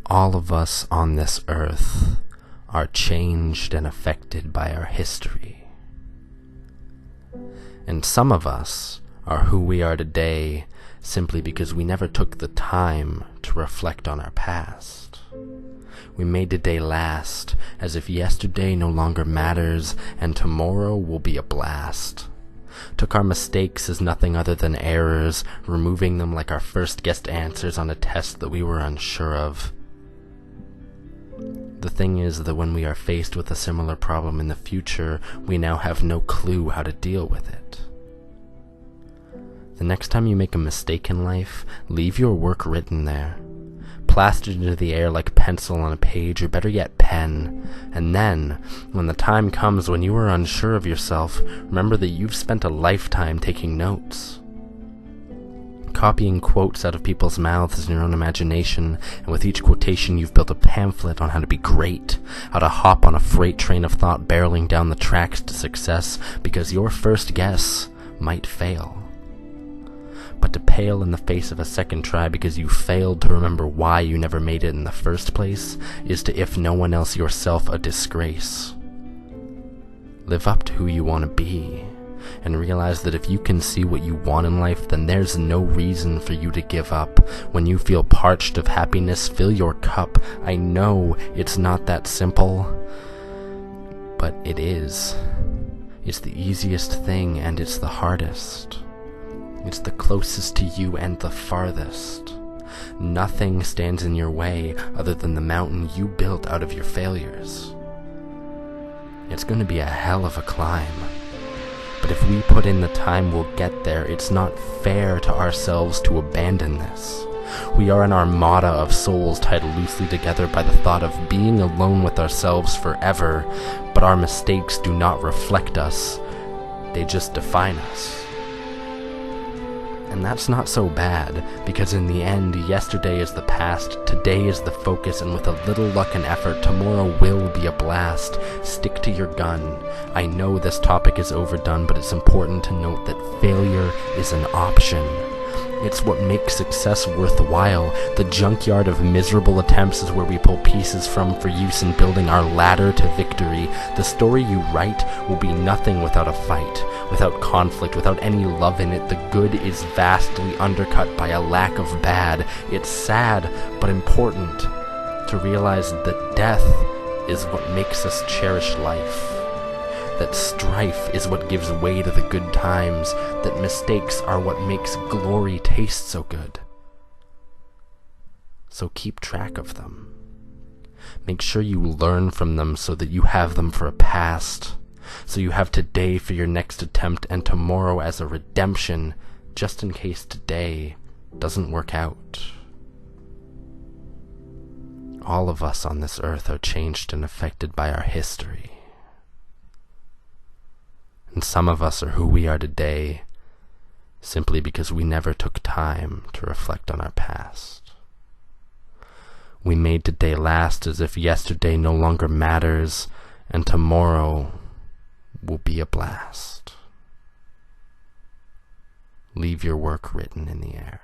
All of us on this earth are changed and affected by our history. And some of us are who we are today simply because we never took the time to reflect on our past. We made today last as if yesterday no longer matters and tomorrow will be a blast. Took our mistakes as nothing other than errors, removing them like our first guessed answers on a test that we were unsure of. The thing is that when we are faced with a similar problem in the future, we now have no clue how to deal with it. The next time you make a mistake in life, leave your work written there, plastered into the air like pencil on a page, or better yet, pen. And then, when the time comes when you are unsure of yourself, remember that you've spent a lifetime taking notes. Copying quotes out of people's mouths in your own imagination, and with each quotation you've built a pamphlet on how to be great, how to hop on a freight train of thought barreling down the tracks to success, because your first guess might fail. But to pale in the face of a second try because you failed to remember why you never made it in the first place is to, if no one else, yourself a disgrace. Live up to who you want to be, and realize that if you can see what you want in life, then there's no reason for you to give up. When you feel parched of happiness, fill your cup. I know it's not that simple, but it is. It's the easiest thing, and it's the hardest. It's the closest to you and the farthest. Nothing stands in your way other than the mountain you built out of your failures. It's going to be a hell of a climb. But if we put in the time, we'll get there. It's not fair to ourselves to abandon this. We are an armada of souls tied loosely together by the thought of being alone with ourselves forever, but our mistakes do not reflect us. They just define us. And that's not so bad, because in the end, yesterday is the past, today is the focus, and with a little luck and effort, tomorrow will be a blast. Stick to your gun. I know this topic is overdone, but it's important to note that failure is an option. It's what makes success worthwhile. The junkyard of miserable attempts is where we pull pieces from for use in building our ladder to victory. The story you write will be nothing without a fight, without conflict, without any love in it. The good is vastly undercut by a lack of bad. It's sad, but important to realize that death is what makes us cherish life. That strife is what gives way to the good times, that mistakes are what makes glory taste so good. So keep track of them. Make sure you learn from them so that you have them for a past, so you have today for your next attempt and tomorrow as a redemption, just in case today doesn't work out. All of us on this earth are changed and affected by our history. And some of us are who we are today simply because we never took time to reflect on our past. We made today last as if yesterday no longer matters and tomorrow will be a blast. Leave your work written in the air.